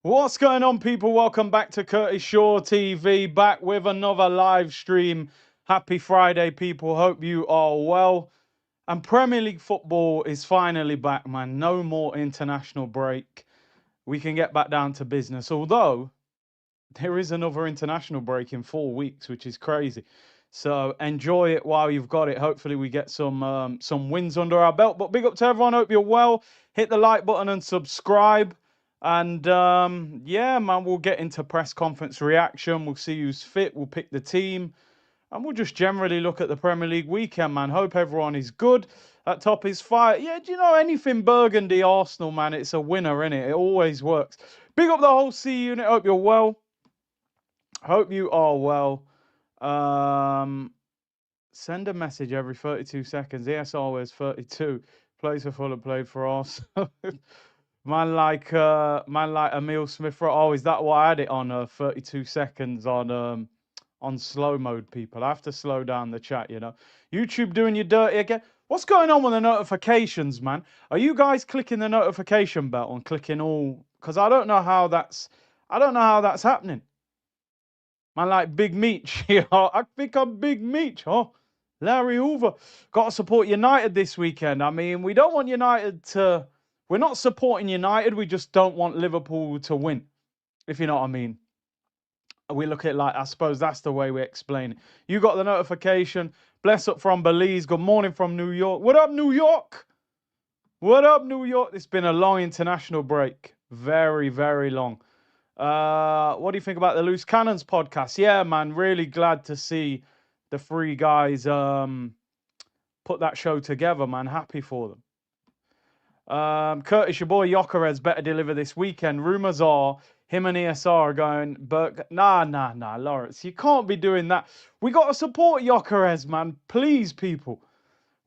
What's going on, people? Welcome back to Curtis Shaw TV, back with another live stream. Happy Friday, people. Hope you are well. And Premier League football is finally back, man. No more international break. We can get back down to business. Although there is another international break in 4 weeks, which is crazy. So enjoy it while you've got it. Hopefully we get some wins under our belt. But big up to everyone. Hope you're well. Hit the like button and subscribe. And yeah, man, we'll get into press conference reaction. We'll see who's fit. We'll pick the team. And we'll just generally look at the Premier League weekend, man. Hope everyone is good. That top is fire. Yeah, do you know anything Burgundy Arsenal, man? It's a winner, innit? It always works. Big up the whole C unit. Hope you're well. Hope you are well. Send a message every 32 seconds. ESR wears 32. Plays for Fulham, played for us. Man like Emil Smith. Oh, is that why I had it on 32 seconds on slow mode, people? I have to slow down the chat, you know. YouTube doing you dirty again. What's going on with the notifications, man? Are you guys clicking the notification bell and clicking all? Because I don't know how that's happening. Man, like Big Meech. Yeah, I think I'm Big Meech, huh? Larry Hoover. Got to support United this weekend. I mean, we don't want United to... We're not supporting United. We just don't want Liverpool to win, if you know what I mean. We look at it like, I suppose that's the way we explain it. You got the notification. Bless up from Belize. Good morning from New York. What up, New York? What up, New York? It's been a long international break. Very, very long. What do you think about the Loose Cannons podcast? Yeah, man, really glad to see the three guys put that show together, man. Happy for them. Curtis, your boy Gyokeres better deliver this weekend. Rumours are him and ESR are going, nah, Lawrence, you can't be doing that. We got to support Gyokeres, man. Please, people.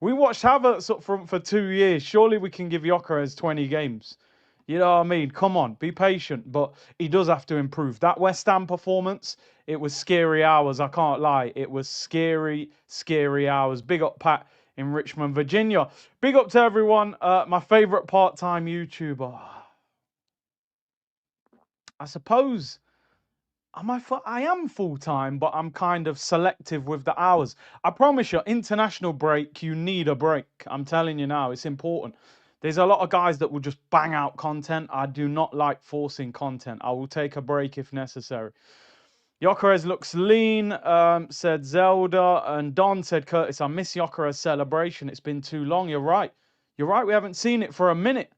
We watched Havertz up front for 2 years. Surely we can give Gyokeres 20 games. You know what I mean? Come on, be patient. But he does have to improve. That West Ham performance, it was scary hours. I can't lie. It was scary, scary hours. Big up, Pat, in Richmond, Virginia. Big up to everyone. My favourite part-time YouTuber. I suppose... I am full-time, but I'm kind of selective with the hours. I promise you, international break, you need a break. I'm telling you now, it's important. There's a lot of guys that will just bang out content. I do not like forcing content. I will take a break if necessary. Gyokeres looks lean, said Zelda. And Don said, Curtis, I miss Gyokeres' celebration. It's been too long. You're right. You're right. We haven't seen it for a minute.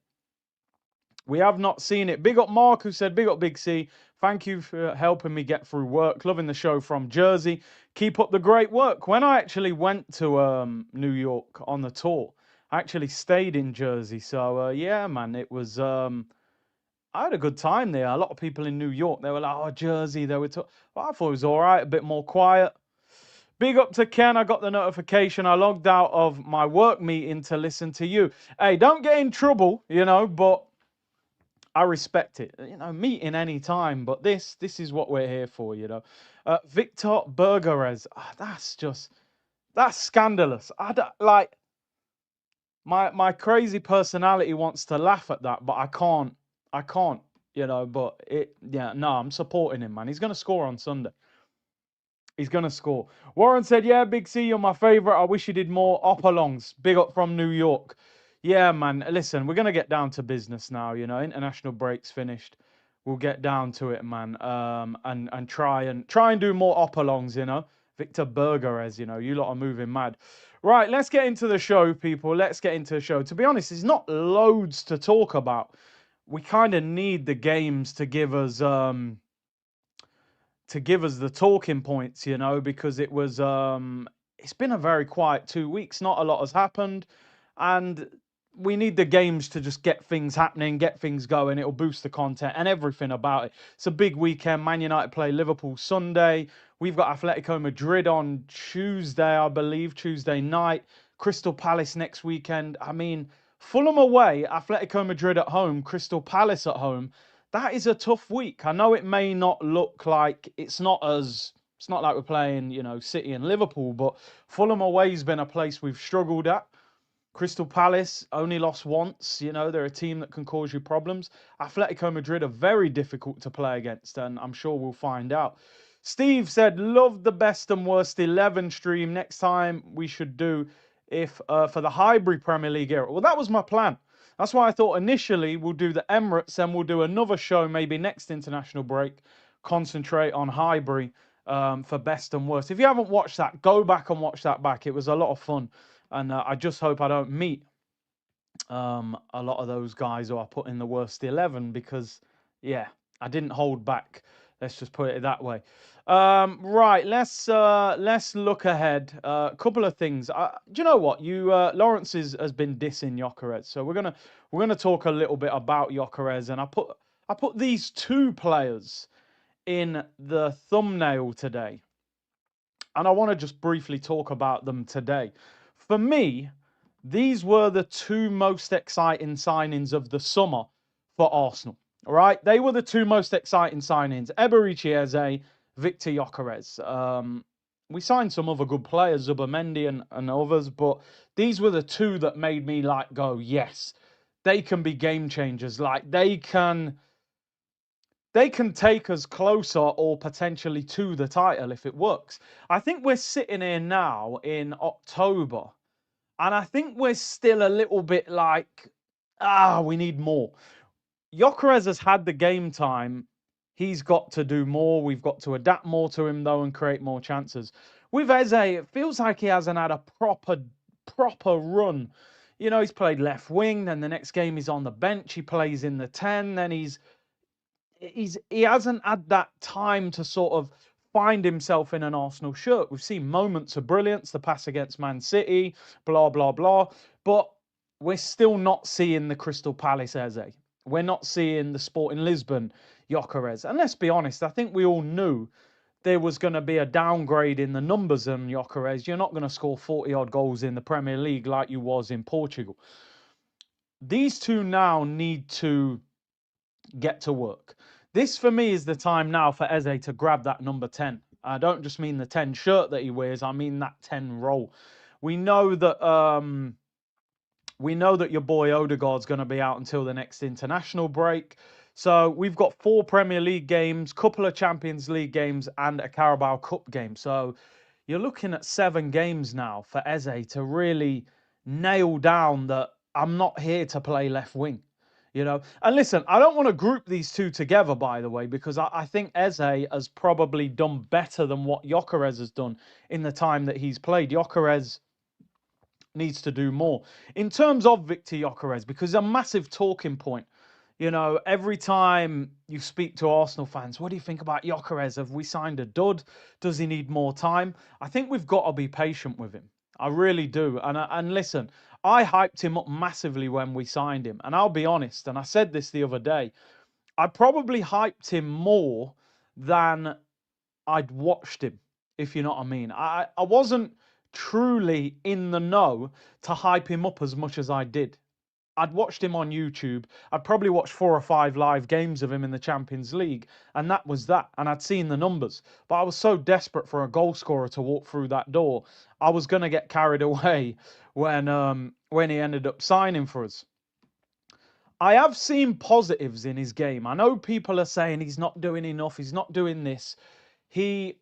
We have not seen it. Big up Mark, who said, big up Big C. Thank you for helping me get through work. Loving the show from Jersey. Keep up the great work. When I actually went to New York on the tour, I actually stayed in Jersey. So, yeah, man, it was... I had a good time there. A lot of people in New York, they were like, oh, Jersey. They were well, I thought it was all right, a bit more quiet. Big up to Ken. I got the notification. I logged out of my work meeting to listen to you. Hey, don't get in trouble, you know, but... I respect it, you know, meeting any time, but this is what we're here for, you know. Victor Burgerez, that's scandalous. I don't, like, my crazy personality wants to laugh at that, but I can't, you know, but yeah, no, I'm supporting him, man. He's going to score on Sunday. He's going to score. Warren said, yeah, Big C, you're my favourite. I wish you did more op-alongs. Big up from New York. Yeah, man. Listen, we're gonna get down to business now. You know, international break's finished. We'll get down to it, man. And try and do more op-alongs. You know, Victor Burgerez. You know, you lot are moving mad. Right, let's get into the show, people. Let's get into the show. To be honest, there's not loads to talk about. We kind of need the games to give us the talking points. You know, because it was it's been a very quiet 2 weeks. Not a lot has happened, and we need the games to just get things happening, get things going. It'll boost the content and everything about it. It's a big weekend. Man United play Liverpool Sunday. We've got Atletico Madrid on Tuesday, I believe, Tuesday night. Crystal Palace next weekend. I mean, Fulham away, Atletico Madrid at home, Crystal Palace at home. That is a tough week. I know it may not look like it's not like we're playing, you know, City and Liverpool, but Fulham away has been a place we've struggled at. Crystal Palace only lost once. You know, they're a team that can cause you problems. Atletico Madrid are very difficult to play against, and I'm sure we'll find out. Steve said, love the best and worst 11 stream. Next time we should do if for the Highbury Premier League era. Well, that was my plan. That's why I thought initially we'll do the Emirates, then we'll do another show maybe next international break, concentrate on Highbury for best and worst. If you haven't watched that, go back and watch that back. It was a lot of fun. And I just hope I don't meet a lot of those guys who I put in the worst 11 because, yeah, I didn't hold back. Let's just put it that way. Right, let's look ahead. A couple of things. Do you know what? Lawrence has been dissing Gyokeres, so we're gonna talk a little bit about Gyokeres, and I put these two players in the thumbnail today, and I want to just briefly talk about them today. For me, these were the two most exciting signings of the summer for Arsenal. All right, they were the two most exciting signings: Gyokeres and Eza, Victor Gyokeres. We signed some other good players, Zubimendi and others, but these were the two that made me like go, yes, they can be game changers. Like they can take us closer or potentially to the title if it works. I think we're sitting here now in October, and I think we're still a little bit like, we need more. Gyokeres has had the game time. He's got to do more. We've got to adapt more to him, though, and create more chances. With Eze, it feels like he hasn't had a proper run. You know, he's played left wing, then the next game he's on the bench. He plays in the 10, then he hasn't had that time to sort of find himself in an Arsenal shirt. We've seen moments of brilliance, the pass against Man City, blah, blah, blah. But we're still not seeing the Crystal Palace Eze. We're not seeing the Sporting Lisbon Gyokeres. And let's be honest, I think we all knew there was going to be a downgrade in the numbers on Gyokeres. You're not going to score 40-odd goals in the Premier League like you was in Portugal. These two now need to get to work. This, for me, is the time now for Eze to grab that number 10. I don't just mean the 10 shirt that he wears. I mean that 10 role. We know that your boy Odegaard's going to be out until the next international break. So we've got 4 Premier League games, couple of Champions League games, and a Carabao Cup game. So you're looking at 7 games now for Eze to really nail down that I'm not here to play left wing. You know, and listen, I don't want to group these two together, by the way, because I think Eze has probably done better than what Gyokeres has done in the time that he's played. Gyokeres needs to do more. In terms of Victor Gyokeres, because a massive talking point, you know, every time you speak to Arsenal fans, what do you think about Gyokeres? Have we signed a dud? Does he need more time? I think we've got to be patient with him. I really do. And listen, I hyped him up massively when we signed him. And I'll be honest, and I said this the other day, I probably hyped him more than I'd watched him, if you know what I mean. I wasn't truly in the know to hype him up as much as I did. I'd watched him on YouTube. I'd probably watched 4 or 5 live games of him in the Champions League, and that was that. And I'd seen the numbers. But I was so desperate for a goal scorer to walk through that door, I was going to get carried away when he ended up signing for us. I have seen positives in his game. I know people are saying he's not doing enough, he's not doing this. He's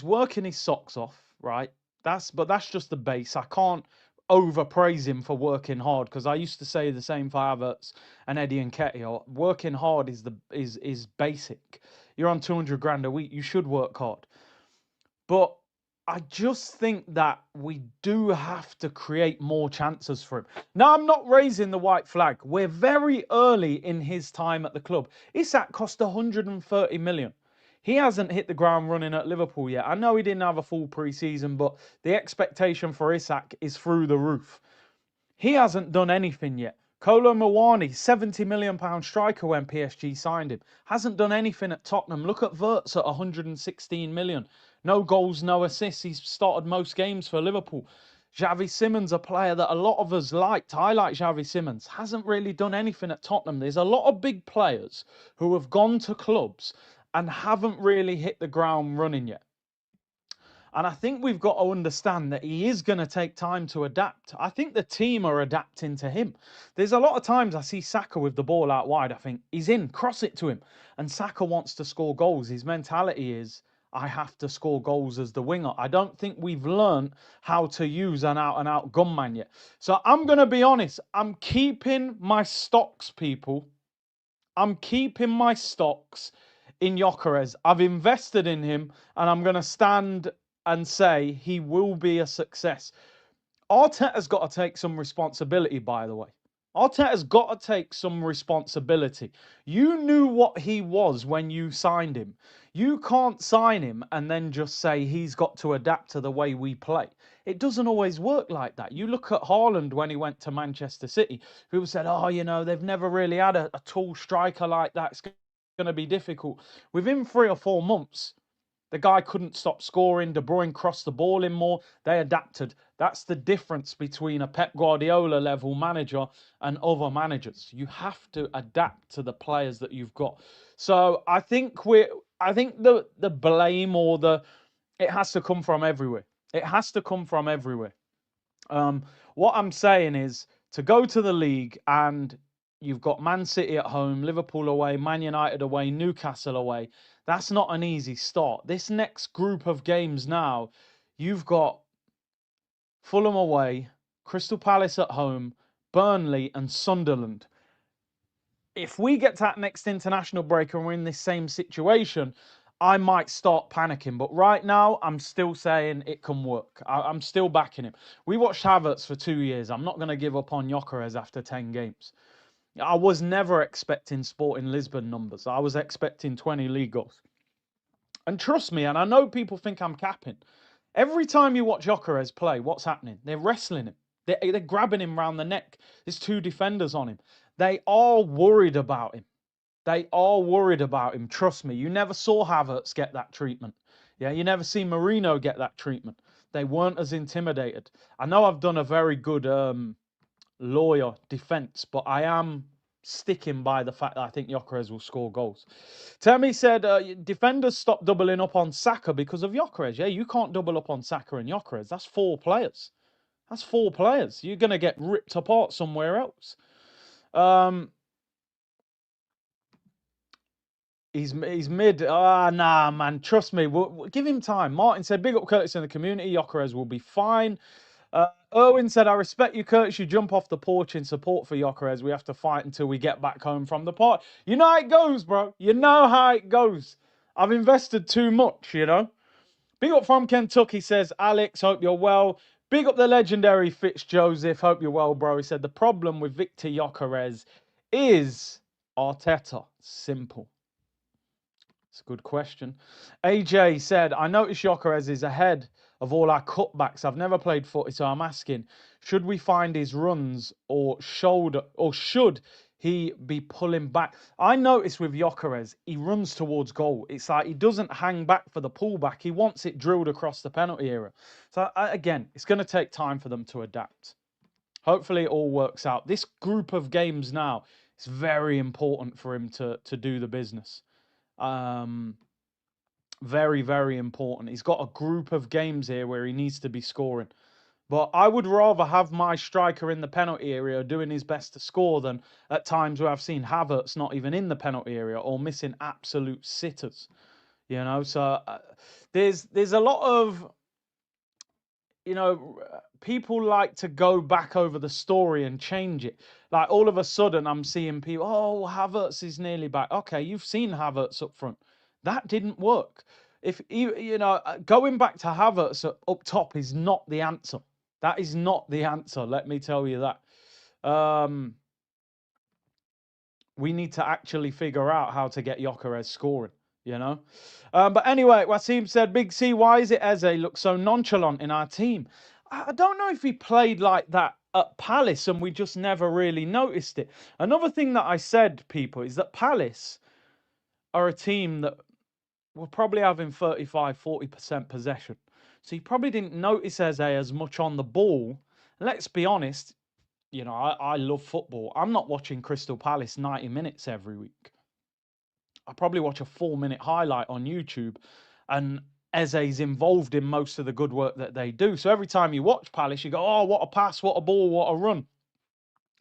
working his socks off, right? But that's just the base. I can't overpraise him for working hard, because I used to say the same for Havertz and Eddie Hincapie. Working hard is basic. You're on 200 grand a week, you should work hard. But I just think that we do have to create more chances for him. Now, I'm not raising the white flag. We're very early in his time at the club. Isak cost 130 million. He hasn't hit the ground running at Liverpool yet. I know he didn't have a full pre-season, but the expectation for Isak is through the roof. He hasn't done anything yet. Kolo Muani, £70 million striker when PSG signed him, hasn't done anything at Tottenham. Look at Wirtz at 116 million. No goals, no assists. He's started most games for Liverpool. Xavi Simons, a player that a lot of us liked. I like Xavi Simons. Hasn't really done anything at Tottenham. There's a lot of big players who have gone to clubs and haven't really hit the ground running yet. And I think we've got to understand that he is going to take time to adapt. I think the team are adapting to him. There's a lot of times I see Saka with the ball out wide. I think he's in, cross it to him. And Saka wants to score goals. His mentality is, I have to score goals as the winger. I don't think we've learned how to use an out and out gunman yet. So I'm going to be honest. I'm keeping my stocks, people. I'm keeping my stocks in Gyokeres. I've invested in him, and I'm going to stand and say he will be a success. Arteta's got to take some responsibility, by the way. Arteta's got to take some responsibility. You knew what he was when you signed him. You can't sign him and then just say he's got to adapt to the way we play. It doesn't always work like that. You look at Haaland when he went to Manchester City. People said, oh, you know, they've never really had a tall striker like that. It's going to be difficult. Within 3 or 4 months, the guy couldn't stop scoring. De Bruyne crossed the ball in more. They adapted. That's the difference between a Pep Guardiola level manager and other managers. You have to adapt to the players that you've got. So I think the blame or it has to come from everywhere. It has to come from everywhere. What I'm saying is to go to the league and you've got Man City at home, Liverpool away, Man United away, Newcastle away. That's not an easy start. This next group of games now, you've got Fulham away, Crystal Palace at home, Burnley and Sunderland. If we get to that next international break and we're in this same situation, I might start panicking. But right now, I'm still saying it can work. I'm still backing him. We watched Havertz for 2 years. I'm not going to give up on Gyokeres after 10 games. I was never expecting Sporting Lisbon numbers. I was expecting 20 league goals. And trust me, and I know people think I'm capping. Every time you watch Gyokeres play, what's happening? They're wrestling him. They're grabbing him round the neck. There's 2 defenders on him. They are worried about him. They are worried about him. Trust me. You never saw Havertz get that treatment. Yeah, you never see Marino get that treatment. They weren't as intimidated. I know I've done a very good lawyer defense, but I am sticking by the fact that I think Gyokeres will score goals. Temi said defenders stop doubling up on Saka because of Gyokeres. Yeah, you can't double up on Saka and Gyokeres. That's 4 players. That's 4 players. You're going to get ripped apart somewhere else. He's mid. Nah, man. Trust me. We'll give him time. Martin said, big up Curtis in the community. Gyokeres will be fine. Erwin said, I respect you, Curtis. You jump off the porch in support for Gyokeres. We have to fight until we get back home from the park. You know how it goes, bro. You know how it goes. I've invested too much, you know. Big up from Kentucky says, Alex, hope you're well. Big up the legendary Fitz Joseph. Hope you're well, bro. He said, the problem with Victor Gyokeres is Arteta. Simple. It's a good question. AJ said, I noticed Gyokeres is ahead of all our cutbacks. I've never played footy, so I'm asking, should we find his runs or should he be pulling back? I noticed with Gyokeres, he runs towards goal. It's like he doesn't hang back for the pullback. He wants it drilled across the penalty area. So again, it's going to take time for them to adapt. Hopefully it all works out. This group of games now, it's very important for him to do the business. Very, very important. He's got a group of games here where he needs to be scoring. But I would rather have my striker in the penalty area doing his best to score than at times where I've seen Havertz not even in the penalty area or missing absolute sitters. You know, so there's a lot of, you know, people like to go back over the story and change it. Like all of a sudden I'm seeing people, oh, Havertz is nearly back. Okay, you've seen Havertz up front. That didn't work. If you know, going back to Havertz up top is not the answer. That is not the answer. Let me tell you that. We need to actually figure out how to get Gyokeres scoring, you know. But anyway, Wasim said, Big C, why is it Eze looks so nonchalant in our team? I don't know if he played like that at Palace and we just never really noticed it. Another thing that I said, people, is that Palace are a team that were probably having 35-40% possession. So you probably didn't notice Eze as much on the ball. Let's be honest, you know, I love football. I'm not watching Crystal Palace 90 minutes every week. I probably watch a 4-minute highlight on YouTube. And Eze's involved in most of the good work that they do. So every time you watch Palace, you go, oh, what a pass, what a ball, what a run.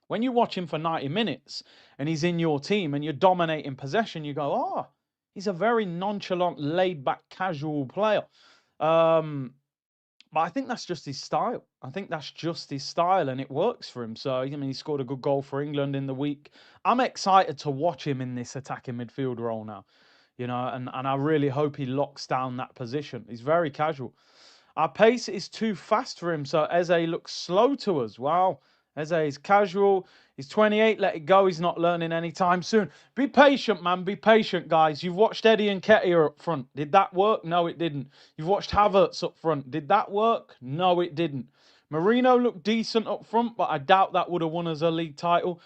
When you watch him for 90 minutes and he's in your team and you're dominating possession, you go, oh, he's a very nonchalant, laid-back, casual player. But I think that's just his style. I think that's just his style, and it works for him. So, I mean, he scored a good goal for England in the week. I'm excited to watch him in this attacking midfield role now, and I really hope he locks down that position. He's very casual. Our pace is too fast for him, so Eze looks slow to us. Wow. Eze is casual. He's 28. Let it go. He's not learning anytime soon. Be patient, man. Be patient, guys. You've watched Eddie and Nketiah up front. Did that work? No, it didn't. You've watched Havertz up front. Did that work? No, it didn't. Marino looked decent up front, but I doubt that would have won us a league title.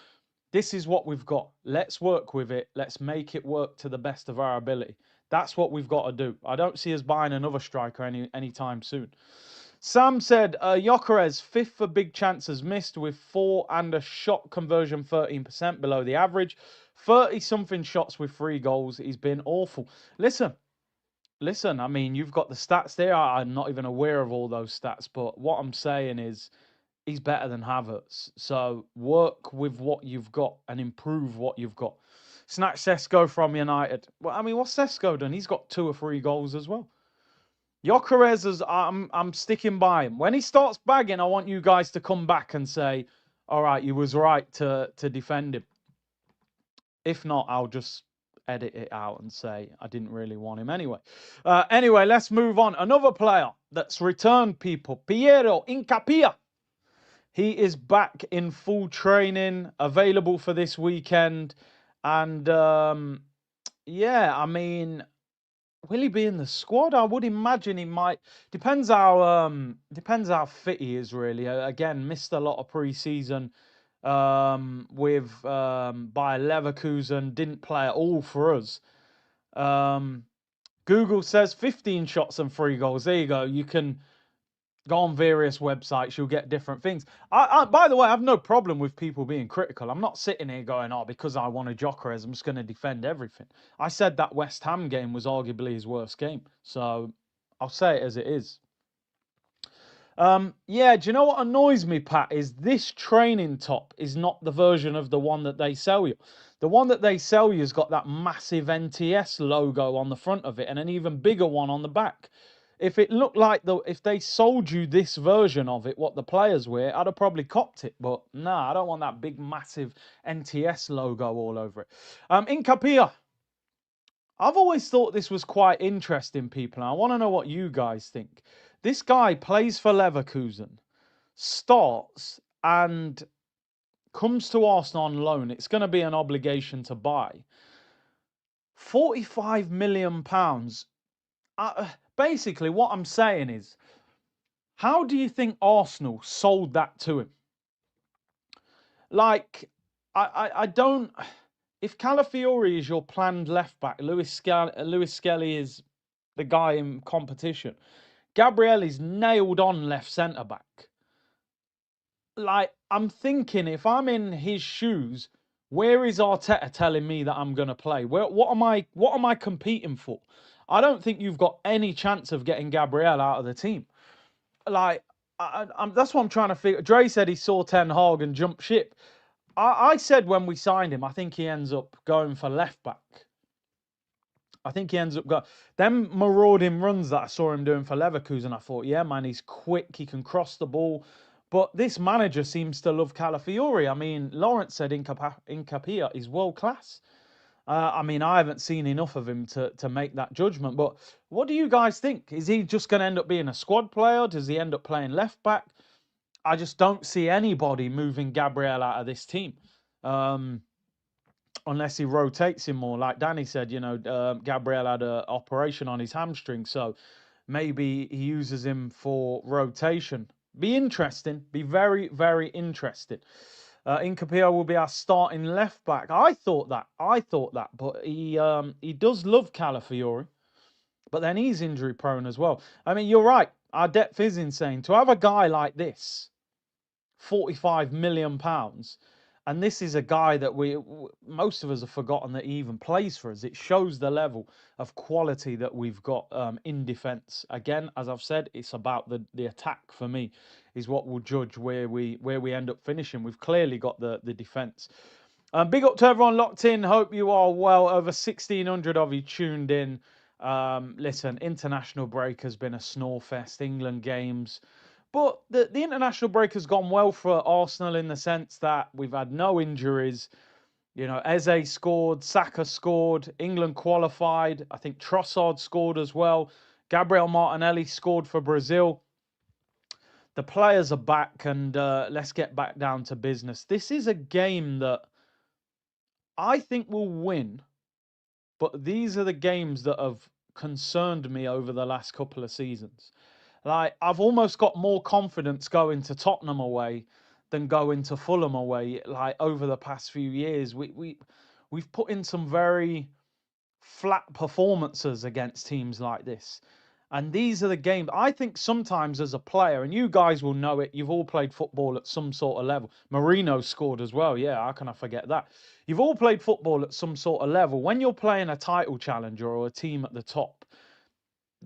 This is what we've got. Let's work with it. Let's make it work to the best of our ability. That's what we've got to do. I don't see us buying another striker anytime soon. Sam said, Gyokeres, 5th for big chances missed with 4 and a shot conversion 13% below the average. 30-something shots with 3 goals. He's been awful. Listen, I mean, you've got the stats there. I'm not even aware of all those stats, but what I'm saying is he's better than Havertz. So work with what you've got and improve what you've got. Snatch Sesko from United. Well, I mean, what's Sesko done? He's got 2 or 3 goals as well. Gyokeres, I'm sticking by him. When he starts bagging, I want you guys to come back and say, all right, you was right to defend him. If not, I'll just edit it out and say I didn't really want him anyway. Anyway, let's move on. Another player that's returned, people. Piero Hincapie. He is back in full training, available for this weekend. And, yeah, I mean, will he be in the squad? I would imagine he might. Depends how fit he is, really. Again, missed a lot of pre-season with by Leverkusen. Didn't play at all for us. Google says 15 shots and 3 goals. There you go. You can go on various websites, you'll get different things. By the way, I have no problem with people being critical. I'm not sitting here going, oh, because I want a Gyokeres, I'm just going to defend everything. I said that West Ham game was arguably his worst game. So I'll say it as it is. Yeah, do you know what annoys me, Pat, is this training top is not the version of the one that they sell you. The one that they sell you has got that massive NTS logo on the front of it and an even bigger one on the back. If it looked like if they sold you this version of it, what the players wear, I'd have probably copped it. But nah, I don't want that big, massive NTS logo all over it. Hincapie. I've always thought this was quite interesting, people. And I want to know what you guys think. This guy plays for Leverkusen, starts, and comes to Arsenal on loan. It's going to be an obligation to buy. £45 million. Basically, what I'm saying is, how do you think Arsenal sold that to him? Like, I don't. If Calafiori is your planned left back, Lewis Skelly is the guy in competition. Gabriel is nailed on left centre back. Like, I'm thinking, if I'm in his shoes, where is Arteta telling me that I'm going to play? What am I competing for? I don't think you've got any chance of getting Gabriel out of the team. Like, that's what I'm trying to figure. Dre said he saw Ten Hag and jumped ship. I said when we signed him, I think he ends up going for left back. I think he ends up going. Them marauding runs that I saw him doing for Leverkusen, I thought, yeah, man, he's quick. He can cross the ball. But this manager seems to love Calafiori. I mean, Lawrence said Hincapie is world class. I mean, I haven't seen enough of him to make that judgment. But what do you guys think? Is he just going to end up being a squad player? Does he end up playing left back? I just don't see anybody moving Gabriel out of this team. Unless he rotates him more. Like Danny said, Gabriel had an operation on his hamstring. So maybe he uses him for rotation. Be interesting. Be very, very interesting. Hincapie will be our starting left back. I thought that. But he does love Calafiori. But then he's injury prone as well. I mean, you're right. Our depth is insane. To have a guy like this, £45 million, And this is a guy that most of us have forgotten that he even plays for us. It shows the level of quality that we've got in defence. Again, as I've said, it's about the attack for me is what will judge where we end up finishing. We've clearly got the defence. Big up to everyone locked in. Hope you are well. Over 1,600 of you tuned in. Listen, international break has been a snore fest. England games. But the international break has gone well for Arsenal in the sense that we've had no injuries. You know, Eze scored, Saka scored, England qualified. I think Trossard scored as well. Gabriel Martinelli scored for Brazil. The players are back, and let's get back down to business. This is a game that I think we'll win, but these are the games that have concerned me over the last couple of seasons. Like, I've almost got more confidence going to Tottenham away than going to Fulham away. Like, over the past few years, we've put in some very flat performances against teams like this. And these are the games. I think sometimes as a player, and you guys will know it, you've all played football at some sort of level. Marino scored as well. Yeah, how can I forget that? You've all played football at some sort of level. When you're playing a title challenger or a team at the top,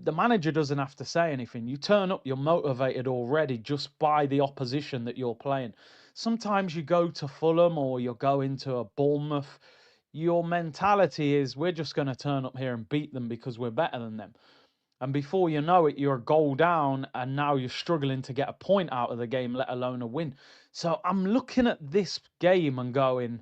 the manager doesn't have to say anything. You turn up, you're motivated already just by the opposition that you're playing. Sometimes you go to Fulham or you go into a Bournemouth, your mentality is we're just going to turn up here and beat them because we're better than them. And before you know it, you're a goal down and now you're struggling to get a point out of the game, let alone a win. So I'm looking at this game and going,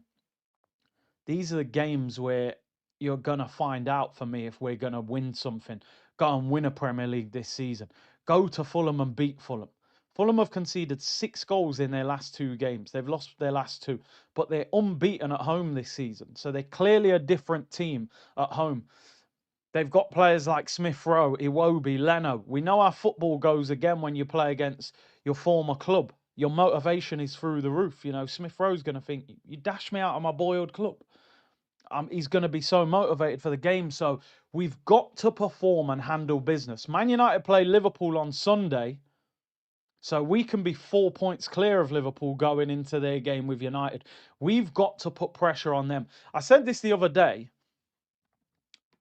these are the games where you're going to find out for me if we're going to win something. Go and win a Premier League this season. Go to Fulham and beat Fulham. Fulham have conceded 6 goals in their last 2 games. They've lost their last 2, but they're unbeaten at home this season. So they're clearly a different team at home. They've got players like Smith Rowe, Iwobi, Leno. We know how football goes again when you play against your former club. Your motivation is through the roof. You know, Smith Rowe's going to think, you dashed me out of my boyhood club. He's going to be so motivated for the game. So we've got to perform and handle business. Man United play Liverpool on Sunday. So we can be 4 points clear of Liverpool going into their game with United. We've got to put pressure on them. I said this the other day.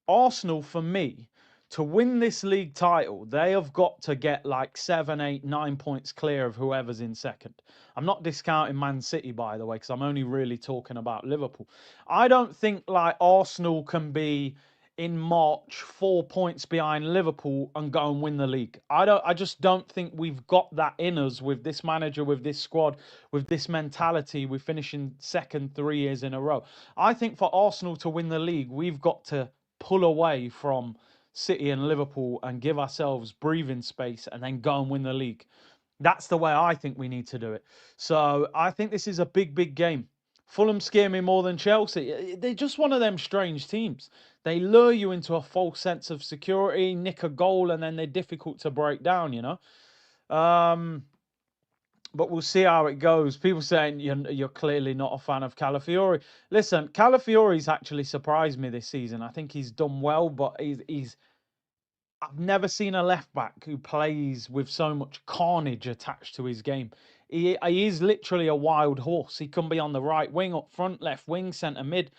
Arsenal, for me, to win this league title, they have got to get like 7, 8, 9 points clear of whoever's in second. I'm not discounting Man City, by the way, because I'm only really talking about Liverpool. I don't think like Arsenal can be in March 4 points behind Liverpool and go and win the league. I just don't think we've got that in us with this manager, with this squad, with this mentality. We're finishing second 3 years in a row. I think for Arsenal to win the league, we've got to pull away from City and Liverpool and give ourselves breathing space and then go and win the league. That's the way I think we need to do it. So I think this is a big, big game. Fulham scare me more than Chelsea. They're just one of them strange teams. They lure you into a false sense of security, nick a goal, and then they're difficult to break down, you know. But we'll see how it goes. People saying you're clearly not a fan of Calafiori. Listen, Calafiori's actually surprised me this season. I think he's done well, but I've never seen a left back who plays with so much carnage attached to his game. He is literally a wild horse. He can be on the right wing, up front, left wing, centre mid.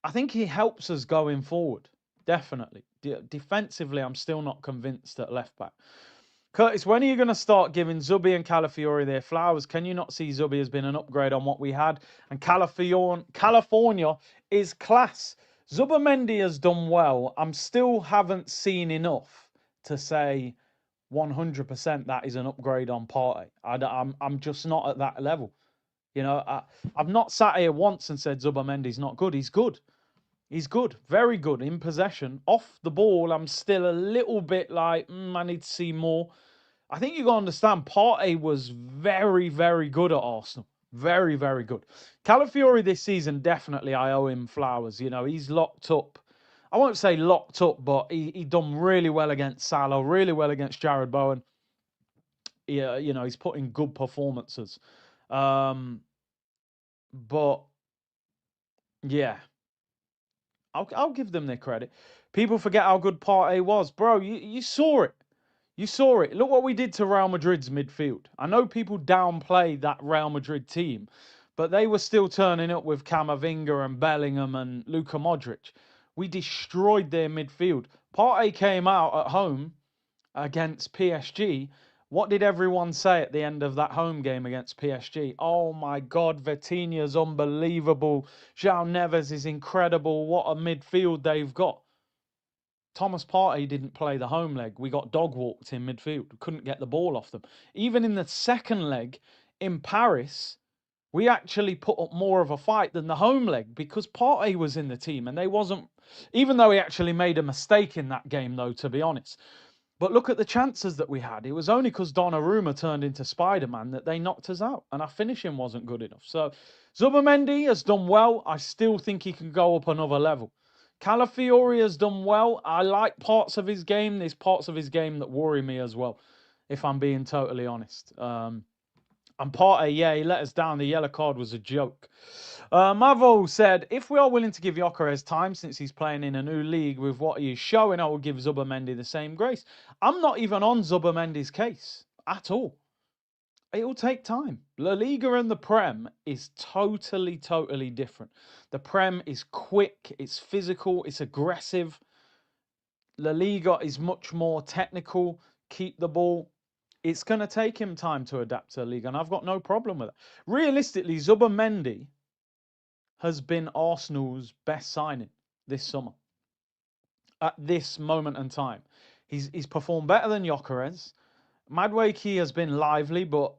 I think he helps us going forward. Definitely. Defensively, I'm still not convinced at left back. Curtis, when are you going to start giving Zubi and Calafiori their flowers? Can you not see Zubi has been an upgrade on what we had? And California is class. Zubamendi has done well. I'm still haven't seen enough to say 100% that is an upgrade on Partey. I'm just not at that level. You know, I've not sat here once and said Zubamendi's not good. He's good. He's good, very good in possession. Off the ball, I'm still a little bit like, I need to see more. I think you got to understand, Partey was very, very good at Arsenal. Very, very good. Calafiori this season, definitely, I owe him flowers. You know, he's locked up. I won't say locked up, but he done really well against Salah, really well against Jared Bowen. Yeah, you know, he's put in good performances. But, yeah. I'll give them their credit. People forget how good Partey was. Bro, you saw it. You saw it. Look what we did to Real Madrid's midfield. I know people downplay that Real Madrid team, But they were still turning up with Camavinga and Bellingham and Luka Modric. We destroyed their midfield. Partey came out at home against PSG. What did everyone say at the end of that home game against PSG? Oh my God, Vitinha's unbelievable. João Neves is incredible. What a midfield they've got. Thomas Partey didn't play the home leg. We got dog walked in midfield. We couldn't get the ball off them. Even in the second leg in Paris, we actually put up more of a fight than the home leg because Partey was in the team and they wasn't, even though he actually made a mistake in that game though, to be honest. But look at the chances that we had. It was only because Donnarumma turned into Spider-Man that they knocked us out and our finishing wasn't good enough. So Zubimendi has done well. I still think he can go up another level. Calafiori has done well. I like parts of his game. There's parts of his game that worry me as well, if I'm being totally honest. And Partey, yeah, he let us down. The yellow card was a joke. Mavo said, if we are willing to give Gyokeres time since he's playing in a new league with what he is showing, I will give Zubimendi the same grace. I'm not even on Zubimendi's case at all. It will take time. La Liga and the Prem is totally, totally different. The Prem is quick, it's physical, it's aggressive. La Liga is much more technical, keep the ball. It's going to take him time to adapt to the league, and I've got no problem with it. Realistically, Zubimendi has been Arsenal's best signing this summer. At this moment in time, he's performed better than Gyokeres. Madueke has been lively, but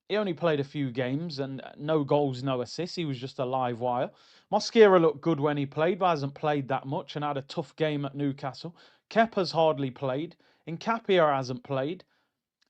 he only played a few games and no goals, no assists. He was just a live wire. Mosquera looked good when he played, but hasn't played that much and had a tough game at Newcastle. Kepa's hardly played. Hincapie hasn't played.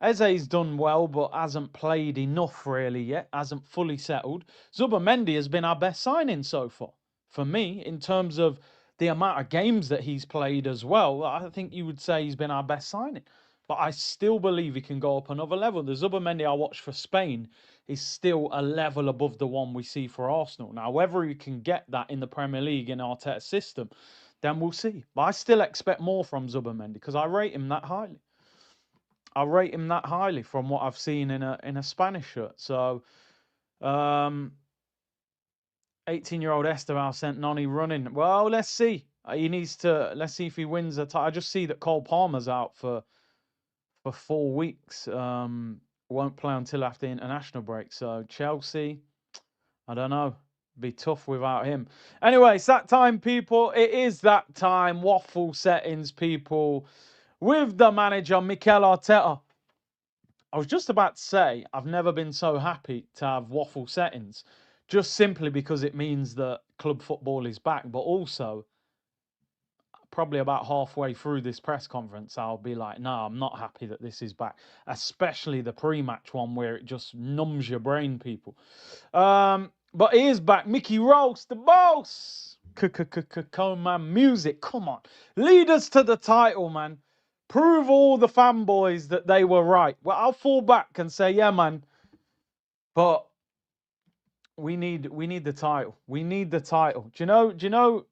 Eze's done well, but hasn't played enough really yet, hasn't fully settled. Zubimendi has been our best signing so far. For me, in terms of the amount of games that he's played as well, I think you would say he's been our best signing. But I still believe he can go up another level. The Zubimendi I watched for Spain is still a level above the one we see for Arsenal. Now, whether he can get that in the Premier League in Arteta's system, then we'll see. But I still expect more from Zubimendi because I rate him that highly. I rate him that highly from what I've seen in a Spanish shirt. So, 18-year-old Esteban sent Noni running. Well, let's see. He needs to. Let's see if he wins a title. I just see that Cole Palmer's out for 4 weeks. Won't play until after the international break. So Chelsea, I don't know. Be tough without him. Anyway, it's that time, people. It is that time. Waffle settings, people. With the manager, Mikel Arteta. I was just about to say, I've never been so happy to have waffle settings, just simply because it means that club football is back. But also, probably about halfway through this press conference, I'll be like, no, I'm not happy that this is back, especially the pre-match one where it just numbs your brain, people. But he is back. Mickey Roast, the boss. Coleman music. Come on. Lead us to the title, man. Prove all the fanboys that they were right. Well, I'll fall back and say, yeah, man. But we need the title. We need the title. Do you know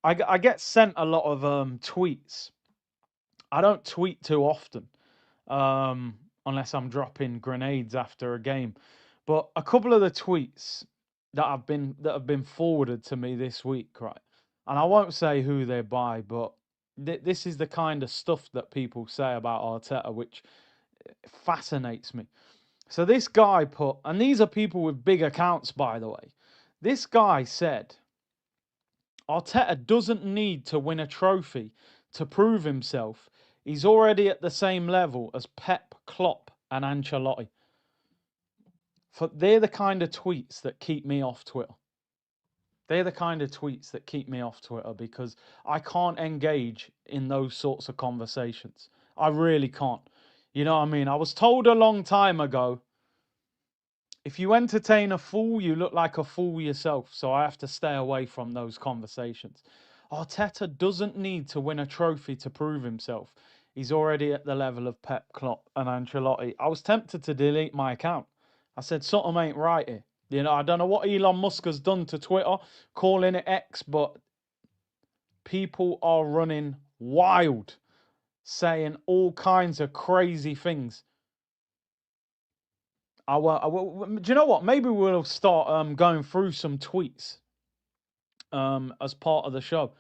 I get sent a lot of tweets. I don't tweet too often. Unless I'm dropping grenades after a game. But a couple of the tweets that have been forwarded to me this week, right? And I won't say who they're by, but this is the kind of stuff that people say about Arteta, which fascinates me. So this guy put, and these are people with big accounts, by the way. This guy said, Arteta doesn't need to win a trophy to prove himself. He's already at the same level as Pep, Klopp, and Ancelotti. They're the kind of tweets that keep me off Twitter. They're the kind of tweets that keep me off Twitter because I can't engage in those sorts of conversations. I really can't. You know what I mean? I was told a long time ago, if you entertain a fool, you look like a fool yourself. So I have to stay away from those conversations. Arteta doesn't need to win a trophy to prove himself. He's already at the level of Pep, Klopp, and Ancelotti. I was tempted to delete my account. I said, something ain't right here. You know, I don't know what Elon Musk has done to Twitter, calling it X, but people are running wild, saying all kinds of crazy things. Do you know what? Maybe we'll start going through some tweets as part of the show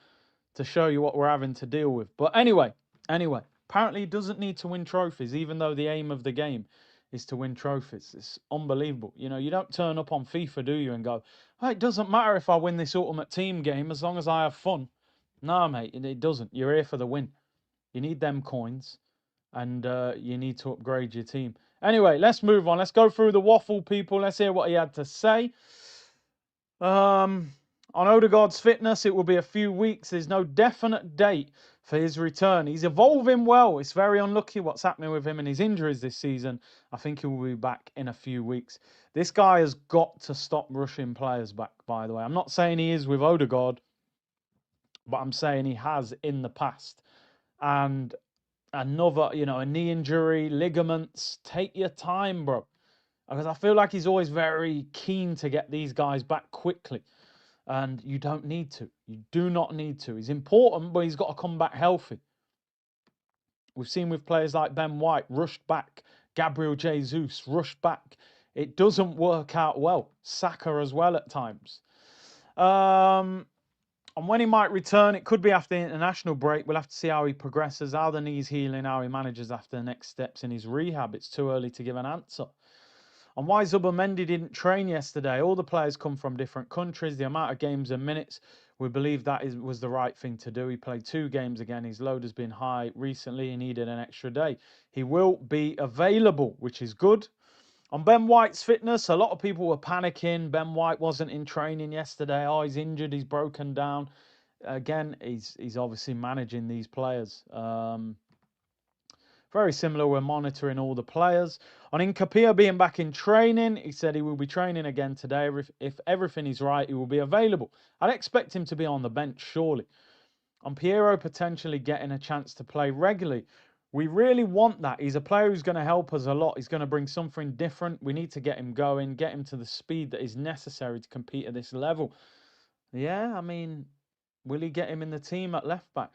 to show you what we're having to deal with. But anyway, apparently he doesn't need to win trophies, even though the aim of the game is to win trophies. It's unbelievable. You know, you don't turn up on FIFA, do you, and go, oh, it doesn't matter if I win this Ultimate Team game as long as I have fun. No, mate, it doesn't. You're here for the win. You need them coins, and you need to upgrade your team. Anyway, let's move on. Let's go through the waffle, people. Let's hear what he had to say. On Odegaard's fitness, it will be a few weeks. There's no definite date for his return. He's evolving well. It's very unlucky what's happening with him and his injuries this season. I think he will be back in a few weeks. This guy has got to stop rushing players back, by the way. I'm not saying he is with Odegaard, but I'm saying he has in the past. And another, a knee injury, ligaments. Take your time, bro. Because I feel like he's always very keen to get these guys back quickly. And you don't need to. You do not need to. He's important, but he's got to come back healthy. We've seen with players like Ben White, rushed back. Gabriel Jesus, rushed back. It doesn't work out well. Saka as well at times. And when he might return, it could be after the international break. We'll have to see how he progresses, how the knee's healing, how he manages after the next steps in his rehab. It's too early to give an answer. And why Zubimendi didn't train yesterday. All the players come from different countries. The amount of games and minutes, we believe that was the right thing to do. He played 2 games again. His load has been high recently. He needed an extra day. He will be available, which is good. On Ben White's fitness, a lot of people were panicking. Ben White wasn't in training yesterday. Oh, he's injured. He's broken down. Again, he's obviously managing these players. Very similar, we're monitoring all the players. On Hincapie being back in training, he said he will be training again today. If everything is right, he will be available. I'd expect him to be on the bench, surely. On Piero potentially getting a chance to play regularly. We really want that. He's a player who's going to help us a lot. He's going to bring something different. We need to get him going, get him to the speed that is necessary to compete at this level. Yeah, I mean, will he get him in the team at left back?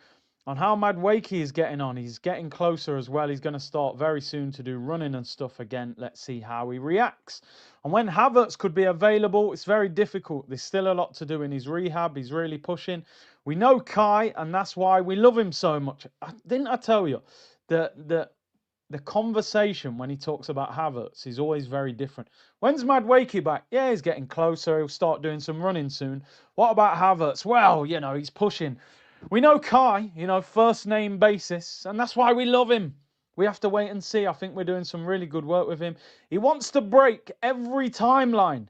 On how Madueke is getting on, he's getting closer as well. He's going to start very soon to do running and stuff again. Let's see how he reacts. And when Havertz could be available, it's very difficult. There's still a lot to do in his rehab. He's really pushing. We know Kai, and that's why we love him so much. Didn't I tell you that the conversation when he talks about Havertz is always very different. When's Madueke back? Yeah, he's getting closer. He'll start doing some running soon. What about Havertz? Well, he's pushing. We know Kai, first name basis, and that's why we love him. We have to wait and see. I think we're doing some really good work with him. He wants to break every timeline.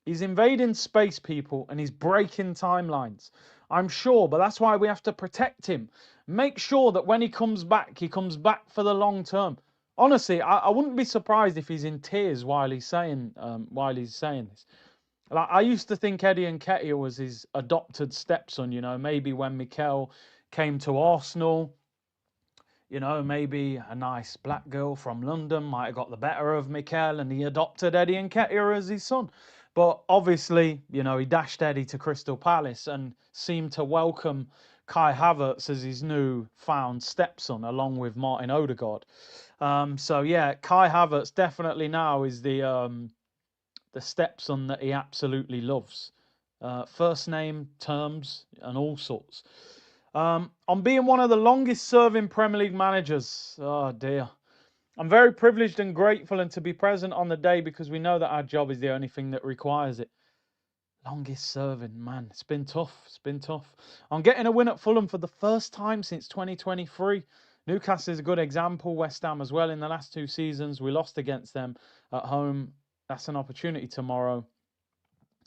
He's invading space, people, and he's breaking timelines. I'm sure, but that's why we have to protect him. Make sure that when he comes back for the long term. Honestly, I wouldn't be surprised if he's in tears while he's saying this. Like, I used to think Eddie Nketiah was his adopted stepson, maybe when Mikel came to Arsenal, maybe a nice black girl from London might have got the better of Mikel and he adopted Eddie Nketiah as his son. But obviously, he dashed Eddie to Crystal Palace and seemed to welcome Kai Havertz as his new found stepson, along with Martin Odegaard. So yeah, Kai Havertz definitely now is the stepson that he absolutely loves. First name, terms, and all sorts. On being one of the longest serving Premier League managers, oh dear. I'm very privileged and grateful and to be present on the day because we know that our job is the only thing that requires it. Longest serving, man. It's been tough. It's been tough. I'm getting a win at Fulham for the first time since 2023. Newcastle is a good example. West Ham as well in the last 2 seasons. We lost against them at home. That's an opportunity tomorrow.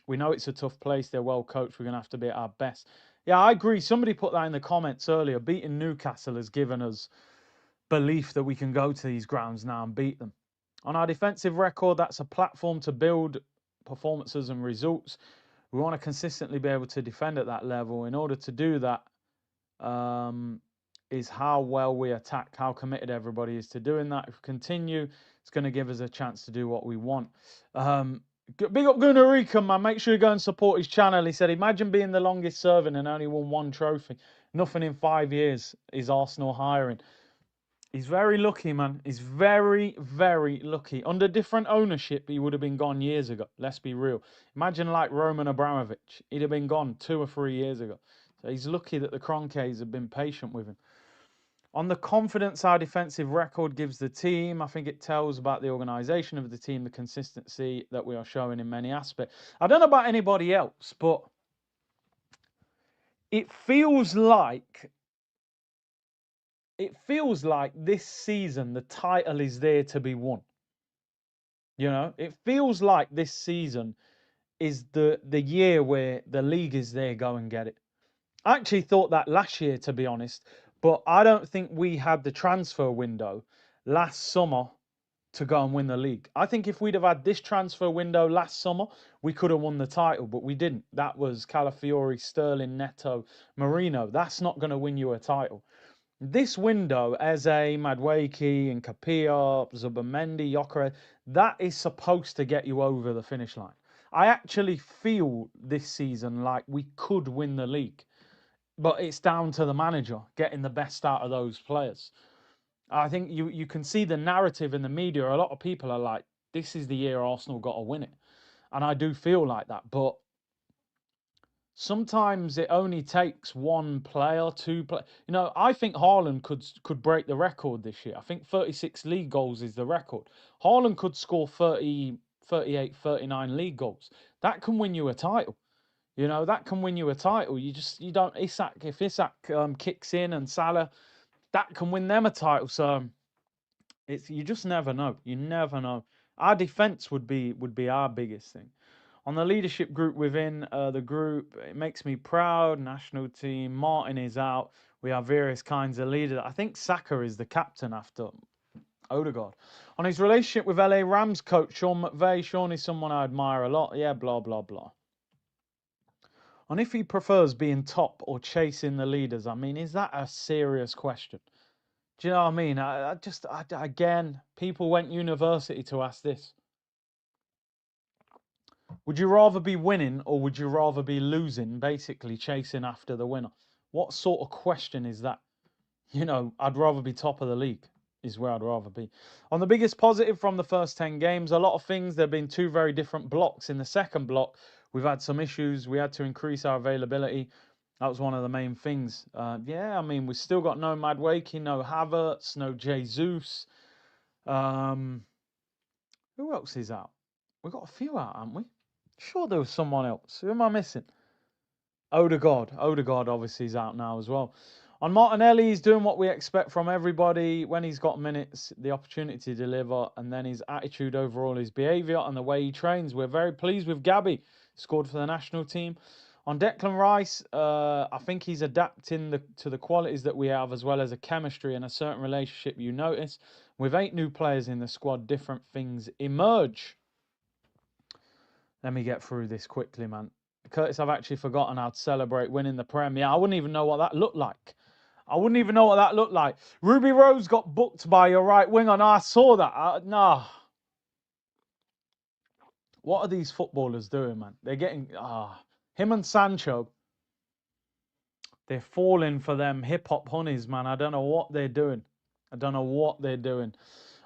We know it's a tough place. They're well coached. We're going to have to be at our best. Yeah, I agree. Somebody put that in the comments earlier. Beating Newcastle has given us belief that we can go to these grounds now and beat them. On our defensive record, that's a platform to build performances and results. We want to consistently be able to defend at that level. In order to do that, is how well we attack, how committed everybody is to doing that. If we continue, it's going to give us a chance to do what we want. Big up Gunnar, man. Make sure you go and support his channel. He said, imagine being the longest serving and only won 1 trophy. Nothing in 5 years is Arsenal hiring. He's very lucky, man. He's very, very lucky. Under different ownership, he would have been gone years ago. Let's be real. Imagine like Roman Abramovich. He'd have been gone 2 or 3 years ago. So he's lucky that the Kroenkes have been patient with him. On the confidence our defensive record gives the team, I think it tells about the organisation of the team, the consistency that we are showing in many aspects. I don't know about anybody else, but it feels like this season the title is there to be won. You know, it feels like this season is the year where the league is there, go and get it. I actually thought that last year, to be honest, but I don't think we had the transfer window last summer to go and win the league. I think if we'd have had this transfer window last summer, we could have won the title, but we didn't. That was Calafiori, Sterling, Neto, Marino. That's not going to win you a title. This window, Eze, Madueke, Hincapie, Zubimendi, Gyokeres, that is supposed to get you over the finish line. I actually feel this season like we could win the league, but it's down to the manager getting the best out of those players. I think you can see the narrative in the media. A lot of people are like, this is the year Arsenal got to win it. And I do feel like that. But sometimes it only takes one player, two play. You know, I think Haaland could break the record this year. I think 36 league goals is the record. Haaland could score 30, 38, 39 league goals. That can win you a title. You know, that can win you a title. You don't, if Isak kicks in and Salah, that can win them a title. So you just never know. You never know. Our defense would be our biggest thing. On the leadership group within the group, it makes me proud. National team, Martin is out. We have various kinds of leaders. I think Saka is the captain after Odegaard. On his relationship with LA Rams coach Sean McVay, Sean is someone I admire a lot. Yeah, blah, blah, blah. On if he prefers being top or chasing the leaders, I mean, is that a serious question? Do you know what I mean? Again, people went university to ask this. Would you rather be winning or would you rather be losing, basically chasing after the winner? What sort of question is that? You know, I'd rather be top of the league, is where I'd rather be. On the biggest positive from the first 10 games, a lot of things. There have been two very different blocks. In the second block, we've had some issues. We had to increase our availability. That was one of the main things. Yeah, I mean, we've still got no Madueke, no Havertz, no Jesus. Who else is out? We've got a few out, haven't we? Sure there was someone else. Who am I missing? Odegaard. Odegaard obviously is out now as well. On Martinelli, he's doing what we expect from everybody. When he's got minutes, the opportunity to deliver, and then his attitude overall, his behaviour and the way he trains. We're very pleased with Gabby. Scored for the national team. On Declan Rice, I think he's adapting to the qualities that we have, as well as a chemistry and a certain relationship you notice. With 8 new players in the squad, different things emerge. Let me get through this quickly, man. Curtis, I've actually forgotten how to celebrate winning the Premier. I wouldn't even know what that looked like. I wouldn't even know what that looked like. Ruby Rose got booked by your right winger. No, I saw that. Nah. What are these footballers doing, man? They're getting... him and Sancho, they're falling for them hip-hop honeys, man. I don't know what they're doing. I don't know what they're doing.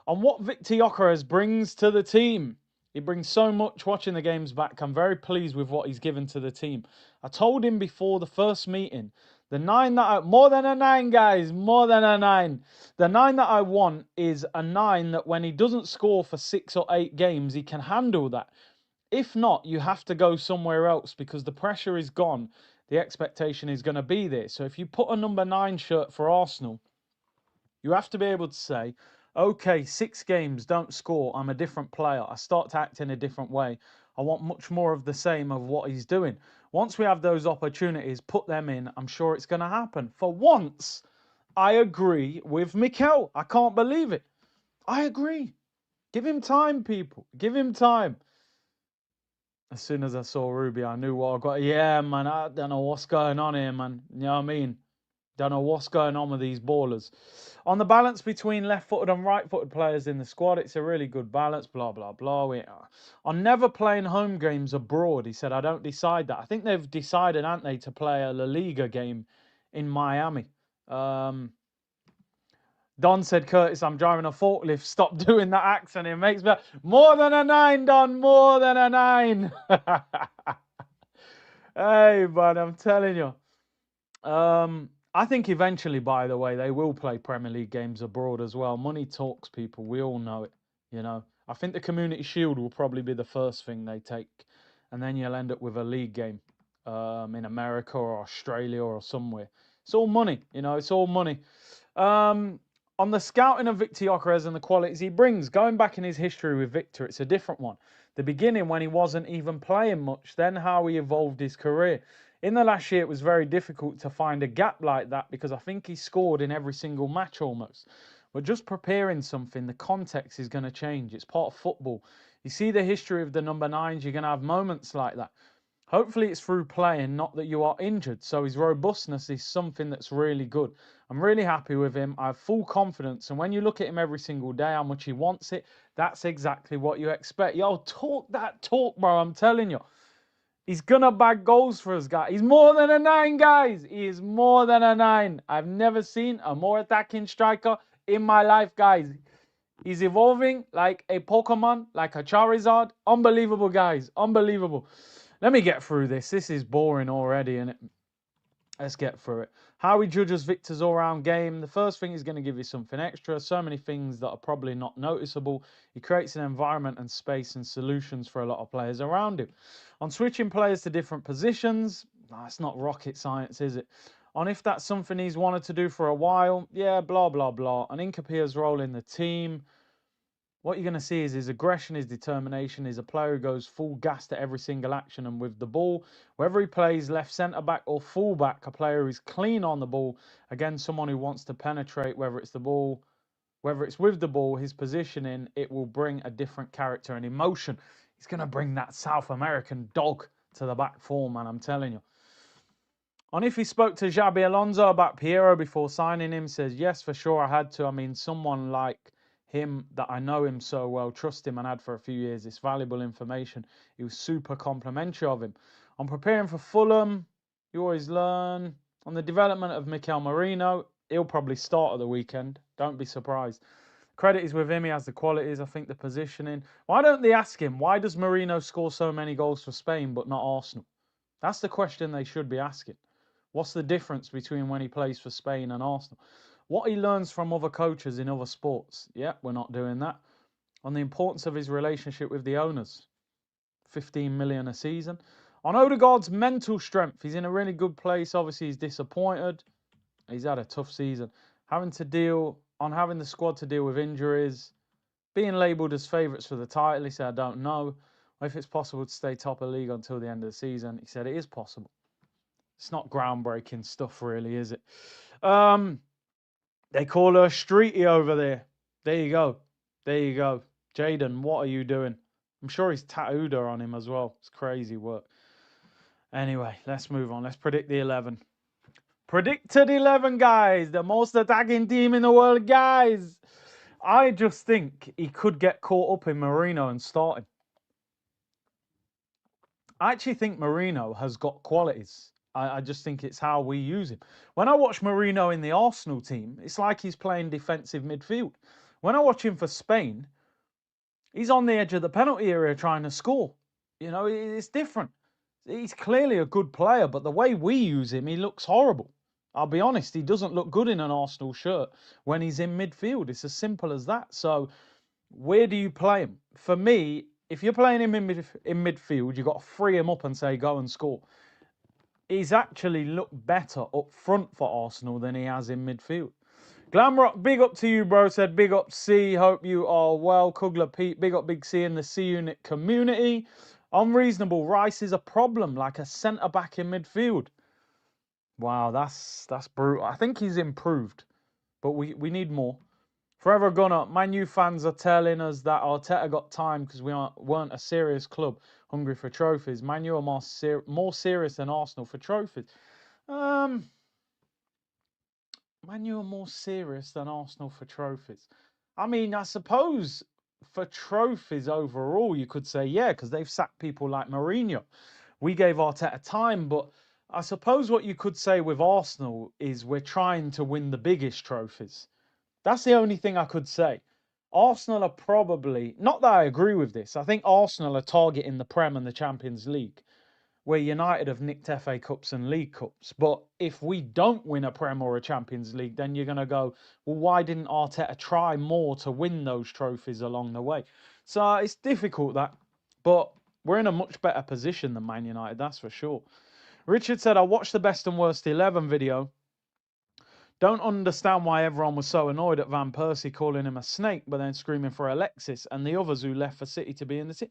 On what Victor Gyokeres brings to the team. He brings so much watching the games back. I'm very pleased with what he's given to the team. I told him before the first meeting, the 9 that more than a 9, guys, more than a 9. The 9 that I want is a 9 that when he doesn't score for 6 or 8 games, he can handle that. If not, you have to go somewhere else because the pressure is gone. The expectation is going to be there. So if you put a number 9 shirt for Arsenal, you have to be able to say, okay, 6 games, don't score. I'm a different player. I start to act in a different way. I want much more of the same of what he's doing. Once we have those opportunities, put them in. I'm sure it's going to happen. For once, I agree with Mikel. I can't believe it. I agree. Give him time, people. Give him time. As soon as I saw Ruby, I knew what I got. Yeah, man, I don't know what's going on here, man. You know what I mean? Don't know what's going on with these ballers. On the balance between left-footed and right-footed players in the squad, it's a really good balance, blah, blah, blah. On never playing home games abroad, he said, I don't decide that. I think they've decided, haven't they, to play a La Liga game in Miami. Don said, Curtis, I'm driving a forklift. Stop doing that accent. It makes me more than a 9, Don. More than a 9. Hey, man, I'm telling you. I think eventually, by the way, they will play Premier League games abroad as well. Money talks, people. We all know it. You know, I think the Community Shield will probably be the first thing they take, and then you'll end up with a league game in America or Australia or somewhere. It's all money, you know. It's all money. Um, on the scouting of Victor Gyokeres and the qualities he brings, going back in his history with Victor, it's a different one. The beginning when he wasn't even playing much, then how he evolved his career. In the last year, it was very difficult to find a gap like that because I think he scored in every single match almost. But just preparing something, the context is going to change. It's part of football. You see the history of the number 9s, you're going to have moments like that. Hopefully it's through playing, not that you are injured. So his robustness is something that's really good. I'm really happy with him. I have full confidence. And when you look at him every single day, how much he wants it, that's exactly what you expect. Yo, talk that talk, bro. I'm telling you. He's going to bag goals for us, guys. He's more than a 9, guys. He is more than a 9. I've never seen a more attacking striker in my life, guys. He's evolving like a Pokemon, like a Charizard. Unbelievable, guys. Unbelievable. Let me get through this. This is boring already, and let's get through it. How he judges Victor's all-round game. The first thing is going to give you something extra. So many things that are probably not noticeable. He creates an environment and space and solutions for a lot of players around him. On switching players to different positions, that's not rocket science, is it? On if that's something he's wanted to do for a while, yeah, blah, blah, blah. On Hincapie's role in the team, what you're going to see is his aggression, his determination. He's a player who goes full gas to every single action and with the ball. Whether he plays left centre-back or full-back, a player who's clean on the ball. Again, someone who wants to penetrate, whether it's the ball, whether it's with the ball, his positioning, it will bring a different character and emotion. He's going to bring that South American dog to the back four, man, I'm telling you. On if he spoke to Xabi Alonso about Piero before signing him, says, yes, for sure, I had to. I mean, someone like him that I know him so well, trust him and had for a few years. It's valuable information. He was super complimentary of him. On preparing for Fulham, you always learn. On the development of Mikel Merino, he'll probably start at the weekend. Don't be surprised. Credit is with him. He has the qualities. I think the positioning. Why don't they ask him, why does Merino score so many goals for Spain but not Arsenal? That's the question they should be asking. What's the difference between when he plays for Spain and Arsenal? What he learns from other coaches in other sports. Yeah, we're not doing that. On the importance of his relationship with the owners. 15 million a season. On Odegaard's mental strength, he's in a really good place. Obviously, he's disappointed. He's had a tough season. Having the squad to deal with injuries. Being labelled as favourites for the title, he said, I don't know. If it's possible to stay top of the league until the end of the season, he said it is possible. It's not groundbreaking stuff, really, is it? They call her Streety over there. There you go. There you go. Jaden, what are you doing? I'm sure he's tattooed her on him as well. It's crazy work. Anyway, let's move on. Let's predict the 11. Predicted 11, guys. The most attacking team in the world, guys. I just think he could get caught up in Merino and starting. I actually think Merino has got qualities. I just think it's how we use him. When I watch Merino in the Arsenal team, it's like he's playing defensive midfield. When I watch him for Spain, he's on the edge of the penalty area trying to score. You know, it's different. He's clearly a good player, but the way we use him, he looks horrible. I'll be honest, he doesn't look good in an Arsenal shirt when he's in midfield. It's as simple as that. So where do you play him? For me, if you're playing him in midfield, you've got to free him up and say, go and score. He's actually looked better up front for Arsenal than he has in midfield. Glamrock, big up to you, bro. Said, big up C. Hope you are well. Kugler Pete, big up Big C in the C unit community. Unreasonable. Rice is a problem, like a centre-back in midfield. Wow, that's brutal. I think he's improved, but we need more. Forever Gunner, Man U fans are telling us that Arteta got time because we weren't a serious club hungry for trophies. Man U are more serious than Arsenal for trophies. Man U are more serious than Arsenal for trophies. I mean, I suppose for trophies overall, you could say, yeah, because they've sacked people like Mourinho. We gave Arteta time, but I suppose what you could say with Arsenal is we're trying to win the biggest trophies. That's the only thing I could say. Arsenal are probably, not that I agree with this, I think Arsenal are targeting the Prem and the Champions League, where United have nicked FA Cups and League Cups. But if we don't win a Prem or a Champions League, then you're going to go, well, why didn't Arteta try more to win those trophies along the way? So it's difficult that, but we're in a much better position than Man United, that's for sure. Richard said, I watched the best and worst 11 video. Don't understand why everyone was so annoyed at Van Persie calling him a snake, but then screaming for Alexis and the others who left for City to be in the team.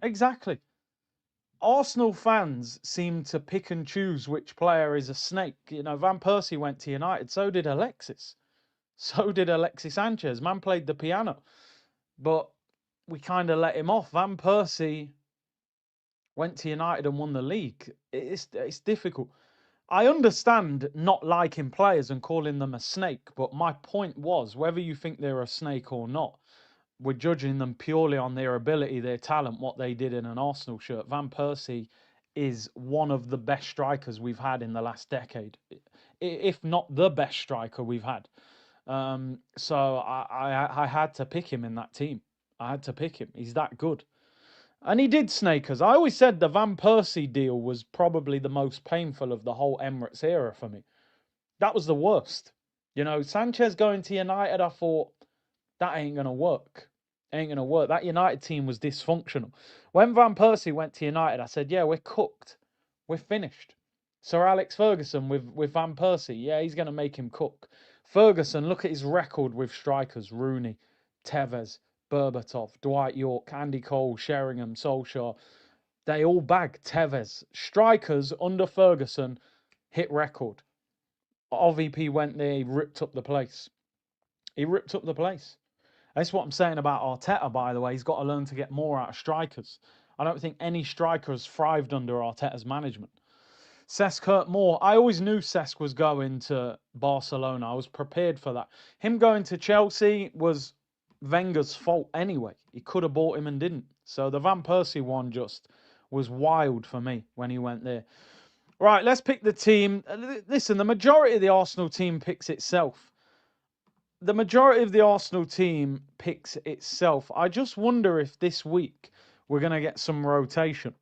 Exactly. Arsenal fans seem to pick and choose which player is a snake. You know, Van Persie went to United, so did Alexis. So did Alexis Sanchez. Man played the piano. But we kind of let him off. Van Persie went to United and won the league. It's difficult. I understand not liking players and calling them a snake, but my point was, whether you think they're a snake or not, we're judging them purely on their ability, their talent, what they did in an Arsenal shirt. Van Persie is one of the best strikers we've had in the last decade, if not the best striker we've had. So I had to pick him in that team. I had to pick him. He's that good. And he did snake us. I always said the Van Persie deal was probably the most painful of the whole Emirates era for me. That was the worst. You know, Sanchez going to United, I thought, that ain't going to work. Ain't going to work. That United team was dysfunctional. When Van Persie went to United, I said, yeah, we're cooked. We're finished. Sir Alex Ferguson with Van Persie, yeah, he's going to make him cook. Ferguson, look at his record with strikers. Rooney, Tevez, Berbatov, Dwight York, Andy Cole, Sheringham, Solskjaer. They all bag Tevez. Strikers under Ferguson hit record. OVP went there, he ripped up the place. He ripped up the place. That's what I'm saying about Arteta, by the way. He's got to learn to get more out of strikers. I don't think any striker has thrived under Arteta's management. Cesc hurt more. I always knew Cesc was going to Barcelona. I was prepared for that. Him going to Chelsea was Wenger's fault anyway. He could have bought him and didn't. So the Van Persie one just was wild for me when he went there. Right, let's pick the team. Listen, the majority of the Arsenal team picks itself. The majority of the Arsenal team picks itself. I just wonder if this week we're going to get some rotation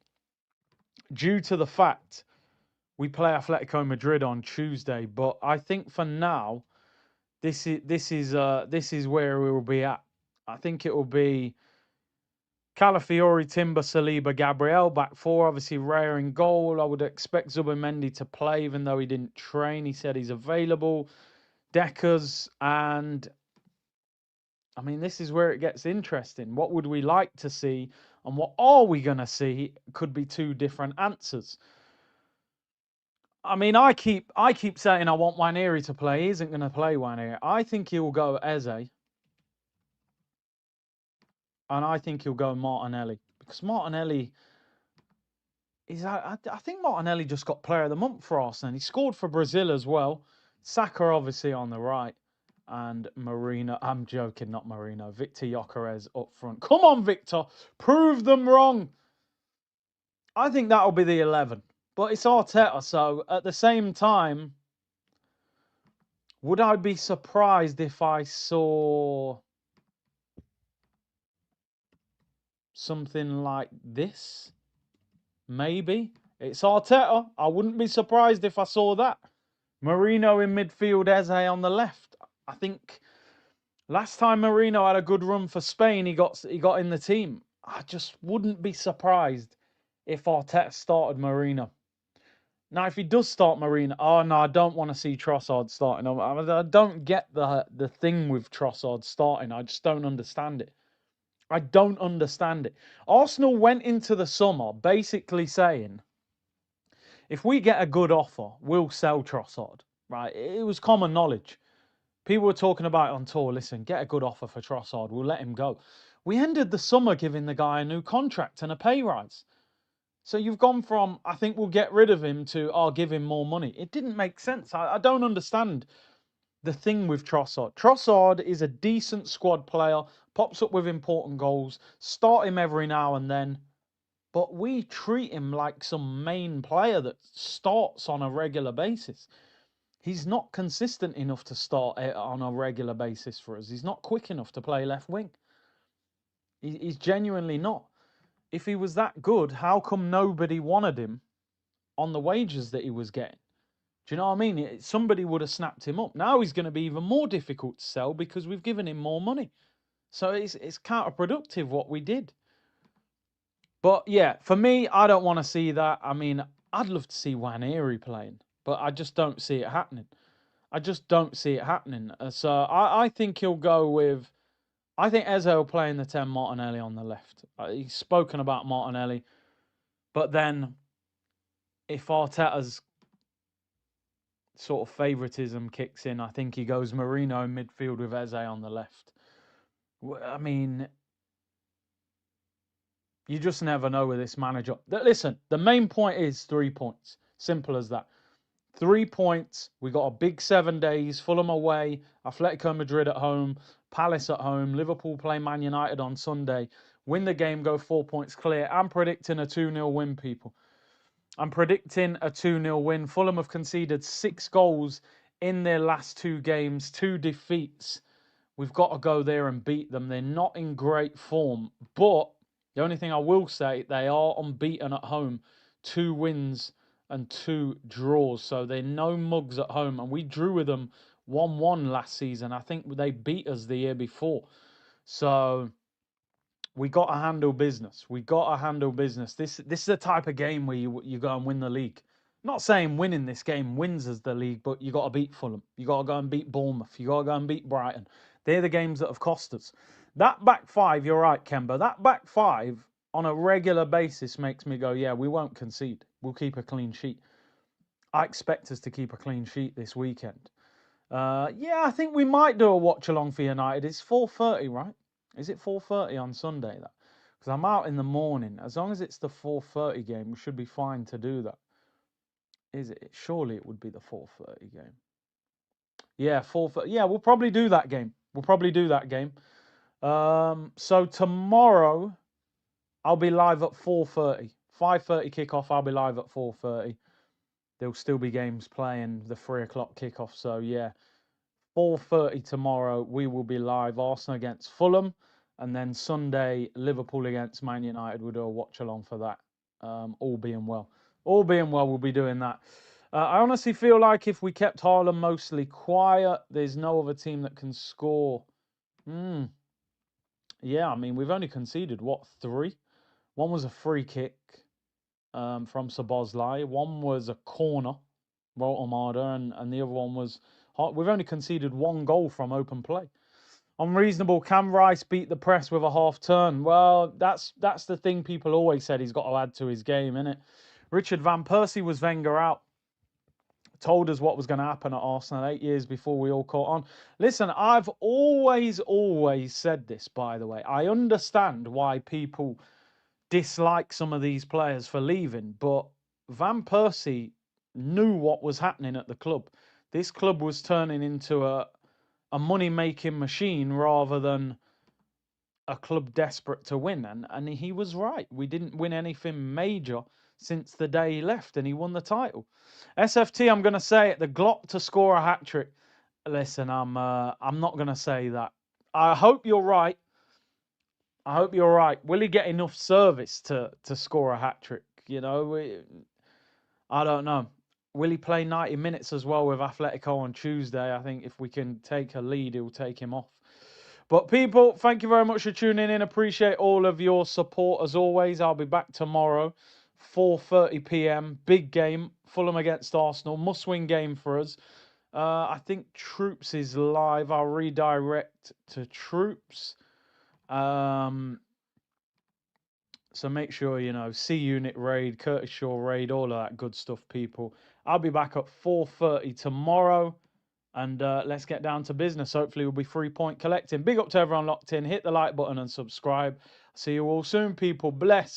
due to the fact we play Atletico Madrid on Tuesday. But I think for now, this is where we will be at. I think it will be Calafiori, Timber, Saliba, Gabriel back four. Obviously, Raya in goal. I would expect Zubimendi to play, even though he didn't train. He said he's available. Deckers and I mean, this is where it gets interesting. What would we like to see and what are we going to see could be two different answers. I mean, I keep saying I want Waneri to play. He isn't going to play Waneri. I think he'll go Eze. And I think he'll go Martinelli. Because Martinelli I think Martinelli just got player of the month for Arsenal. He scored for Brazil as well. Saka obviously on the right. And Marino, I'm joking, not Marino. Victor Gyokeres up front. Come on, Victor. Prove them wrong. I think that'll be the 11. But it's Arteta, so at the same time, would I be surprised if I saw something like this? Maybe. It's Arteta. I wouldn't be surprised if I saw that. Marino in midfield, Eze on the left. I think last time Marino had a good run for Spain, he got in the team. I just wouldn't be surprised if Arteta started Marino. Now, if he does start Marino, oh no, I don't want to see Trossard starting. I don't get the thing with Trossard starting. I just don't understand it. I don't understand it. Arsenal went into the summer basically saying, if we get a good offer, we'll sell Trossard. Right? It was common knowledge. People were talking about it on tour. Listen, get a good offer for Trossard. We'll let him go. We ended the summer giving the guy a new contract and a pay rise. So you've gone from, I think we'll get rid of him to, I'll give him more money. It didn't make sense. I don't understand the thing with Trossard. Trossard is a decent squad player, pops up with important goals, start him every now and then. But we treat him like some main player that starts on a regular basis. He's not consistent enough to start on a regular basis for us. He's not quick enough to play left wing. He's genuinely not. If he was that good, how come nobody wanted him on the wages that he was getting? Do you know what I mean? Somebody would have snapped him up. Now he's going to be even more difficult to sell because we've given him more money. So it's counterproductive what we did. But yeah, for me, I don't want to see that. I mean, I'd love to see Waneri playing, but I just don't see it happening. I just don't see it happening. So I think he'll go with. I think Eza will play in the 10, Martinelli on the left. He's spoken about Martinelli, but then if Arteta's sort of favouritism kicks in, I think he goes Marino in midfield with Eze on the left. I mean, you just never know with this manager. Listen, the main point is 3 points. Simple as that. 3 points. We got a big 7 days. Fulham away, Atletico Madrid at home, Palace at home, Liverpool play Man United on Sunday. Win the game, go 4 points clear. I'm predicting a 2-0 win, people. I'm predicting a 2-0 win. Fulham have conceded 6 goals in their last 2 games, 2 defeats. We've got to go there and beat them. They're not in great form, but the only thing I will say, they are unbeaten at home. 2 wins and 2 draws. So they're no mugs at home. And we drew with them 1-1 last season. I think they beat us the year before. So we got to handle business. We got to handle business. This is the type of game where you go and win the league. Not saying winning this game wins us the league, but you got to beat Fulham. You got to go and beat Bournemouth. You got to go and beat Brighton. They're the games that have cost us. That back 5, you're right, Kemba. That back 5 on a regular basis makes me go, yeah, we won't concede. We'll keep a clean sheet. I expect us to keep a clean sheet this weekend. Yeah, I think we might do a watch along for United. It's 4:30, right? Is it 4:30 on Sunday? That because I'm out in the morning. As long as it's the 4:30 game, we should be fine to do that. Is it? Surely it would be the 4:30 game. Yeah, 4:30. Yeah, we'll probably do that game. We'll probably do that game. So tomorrow I'll be live at 4:30. 5:30 kickoff. I'll be live at 4:30. There'll still be games playing the 3 o'clock kickoff. So yeah. 4:30 tomorrow, we will be live. Arsenal against Fulham, and then Sunday, Liverpool against Man United. We'll do a watch along for that. All being well. All being well, we'll be doing that. I honestly feel like if we kept Haaland mostly quiet, there's no other team that can score. Yeah, I mean, we've only conceded, what, 3? One was a free kick from Szoboszlai. One was a corner, Armada, and the other one was... We've only conceded 1 goal from open play. Unreasonable. Can Rice beat the press with a half turn? Well, that's the thing people always said he's got to add to his game, innit? Richard Van Persie was Wenger out. Told us what was going to happen at Arsenal 8 years before we all caught on. Listen, I've always said this, by the way. I understand why people dislike some of these players for leaving, but Van Persie knew what was happening at the club. This club was turning into a money-making machine rather than a club desperate to win. And he was right. We didn't win anything major since the day he left, and he won the title. SFT, I'm going to say it, the Glock to score a hat-trick. Listen, I'm not going to say that. I hope you're right. I hope you're right. Will he get enough service to score a hat-trick? You know, I don't know. Will he play 90 minutes as well with Atletico on Tuesday? I think if we can take a lead, he'll take him off. But people, thank you very much for tuning in. Appreciate all of your support as always. I'll be back tomorrow, 4:30 p.m. Big game, Fulham against Arsenal. Must-win game for us. I think Troops is live. I'll redirect to Troops. So make sure, you know, C-Unit raid, Curtis Shaw raid, all of that good stuff, people. I'll be back at 4:30 tomorrow. And let's get down to business. Hopefully we'll be 3-point collecting. Big up to everyone locked in. Hit the like button and subscribe. See you all soon, people. Bless.